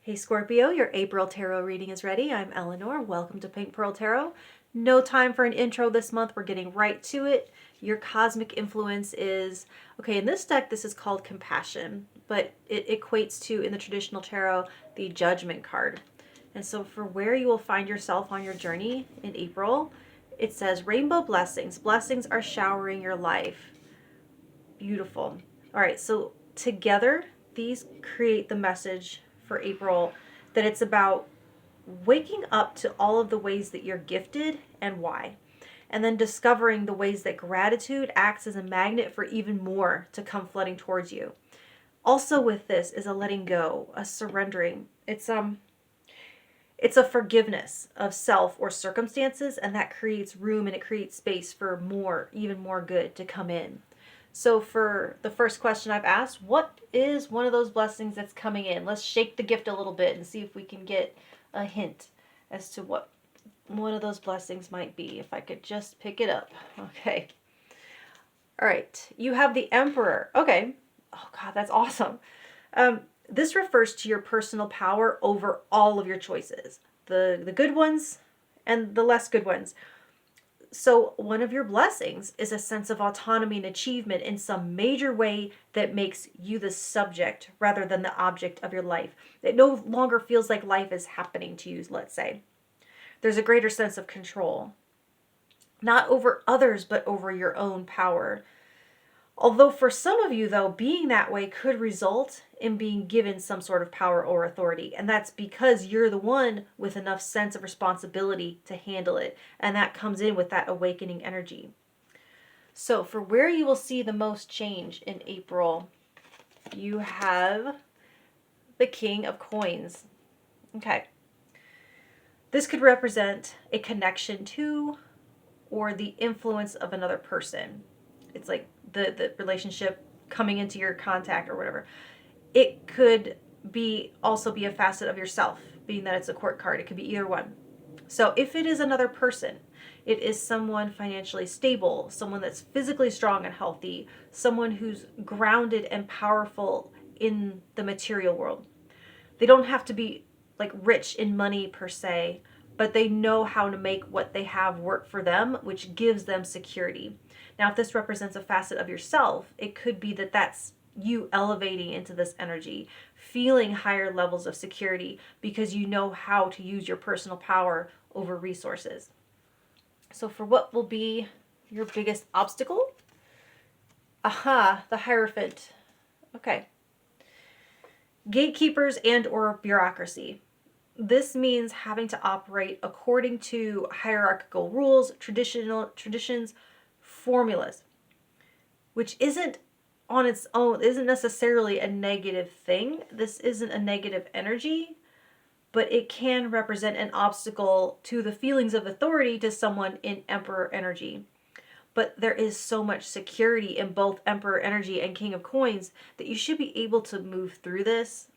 Hey Scorpio, your April tarot reading is ready. I'm Eleanor. Welcome to Pink Pearl Tarot. No time for an intro this month. We're getting right to it. Your cosmic influence is, okay, in this deck, this is called Compassion, but it equates to, in the traditional tarot, the Judgment card. And so for where you will find yourself on your journey in April, it says rainbow blessings. Blessings are showering your life. Beautiful. All right, so together, these create the message for April that it's about waking up to all of the ways that you're gifted and why. And then discovering the ways that gratitude acts as a magnet for even more to come flooding towards you. Also with this is a letting go, a surrendering. It's a forgiveness of self or circumstances, and that creates room and it creates space for more, even more good to come in. So for the first question I've asked, what is one of those blessings that's coming in? Let's shake the gift a little bit and see if we can get a hint as to what one of those blessings might be. If I could just pick it up. Okay. All right. You have the Emperor. Okay. Oh God, that's awesome. This refers to your personal power over all of your choices. The good ones and the less good ones. So one of your blessings is a sense of autonomy and achievement in some major way that makes you the subject rather than the object of your life. It no longer feels like life is happening to you, let's say. There's a greater sense of control. Not over others, but over your own power. Although for some of you, though, being that way could result in being given some sort of power or authority. And that's because you're the one with enough sense of responsibility to handle it. And that comes in with that awakening energy. So for where you will see the most change in April, you have the King of Coins. Okay. This could represent a connection to or the influence of another person. It's like the relationship coming into your contact or whatever. It could also be a facet of yourself, being that it's a court card. It could be either one. So if it is another person, it is someone financially stable, someone that's physically strong and healthy, someone who's grounded and powerful in the material world. They don't have to be like rich in money per se, but they know how to make what they have work for them, which gives them security. Now, if this represents a facet of yourself, it could be that that's you elevating into this energy, feeling higher levels of security because you know how to use your personal power over resources. So for what will be your biggest obstacle? Aha, the Hierophant. Okay. Gatekeepers and or bureaucracy. This means having to operate according to hierarchical rules, traditions, formulas, which isn't on its own, isn't necessarily a negative thing. This isn't a negative energy, but it can represent an obstacle to the feelings of authority to someone in Emperor energy. But there is so much security in both Emperor energy and King of Coins that you should be able to move through this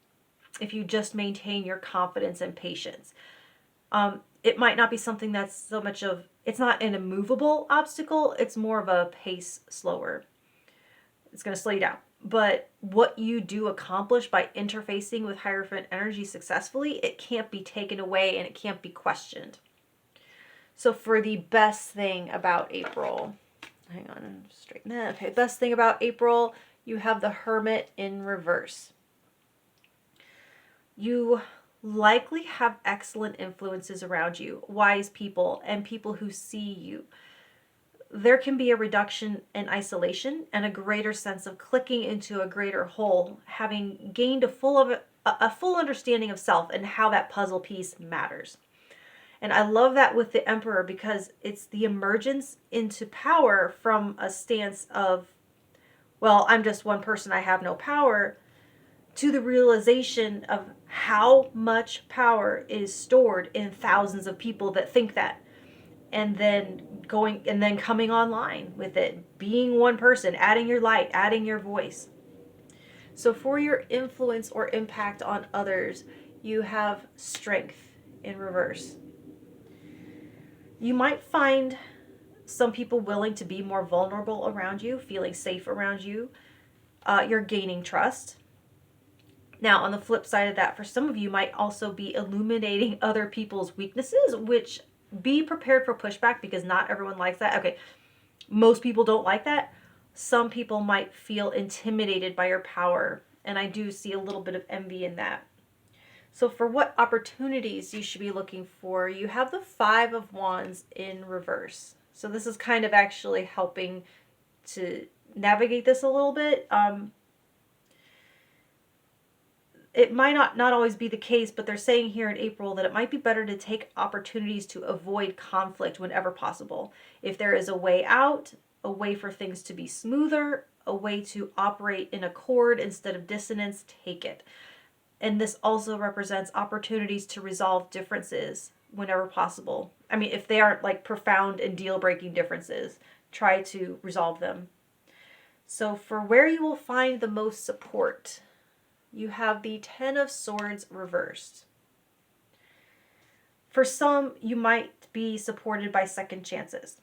if you just maintain your confidence and patience. It might not be something that's so much of, it's not an immovable obstacle, it's more of a pace slower. It's going to slow you down. But what you do accomplish by interfacing with Hierophant energy successfully, it can't be taken away and it can't be questioned. So for the best thing about April, hang on, straighten that. Okay, best thing about April, you have the Hermit in reverse. You likely have excellent influences around you, wise people, and people who see you. There can be a reduction in isolation and a greater sense of clicking into a greater whole, having gained a full understanding of self and how that puzzle piece matters. And I love that with the Emperor because it's the emergence into power from a stance of, well, I'm just one person, I have no power, to the realization of how much power is stored in thousands of people that think that. And then coming online with it, being one person, adding your light, adding your voice. So for your influence or impact on others, you have Strength in reverse. You might find some people willing to be more vulnerable around you, feeling safe around you. You're gaining trust. Now, on the flip side of that, for some of you might also be illuminating other people's weaknesses, which be prepared for pushback because not everyone likes that. Okay, most people don't like that. Some people might feel intimidated by your power, and I do see a little bit of envy in that. So for what opportunities you should be looking for, you have the Five of Wands in reverse. So this is kind of actually helping to navigate this a little bit. It might not always be the case, but they're saying here in April that it might be better to take opportunities to avoid conflict whenever possible. If there is a way out, a way for things to be smoother, a way to operate in accord instead of dissonance, take it. And this also represents opportunities to resolve differences whenever possible. I mean, if they aren't like profound and deal-breaking differences, try to resolve them. So for where you will find the most support, you have the Ten of Swords reversed. For some, you might be supported by second chances.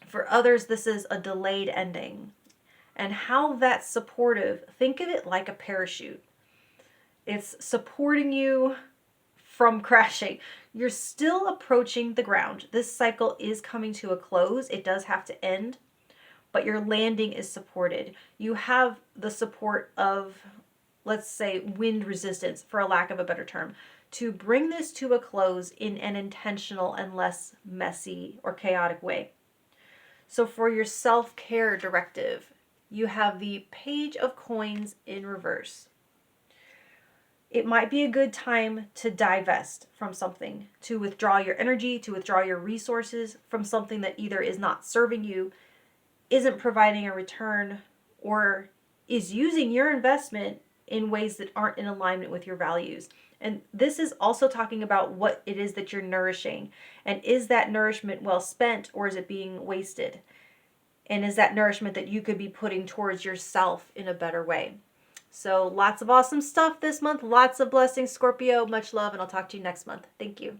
For others, this is a delayed ending. And how that's supportive, think of it like a parachute. It's supporting you from crashing. You're still approaching the ground. This cycle is coming to a close. It does have to end, but your landing is supported. You have the support of, let's say, wind resistance, for a lack of a better term, to bring this to a close in an intentional and less messy or chaotic way. So for your self-care directive, you have the Page of Coins in reverse. It might be a good time to divest from something, to withdraw your energy, to withdraw your resources from something that either is not serving you, isn't providing a return, or is using your investment in ways that aren't in alignment with your values. And this is also talking about what it is that you're nourishing. And is that nourishment well spent, or is it being wasted? And is that nourishment that you could be putting towards yourself in a better way? So lots of awesome stuff this month. Lots of blessings, Scorpio. Much love, and I'll talk to you next month. Thank you.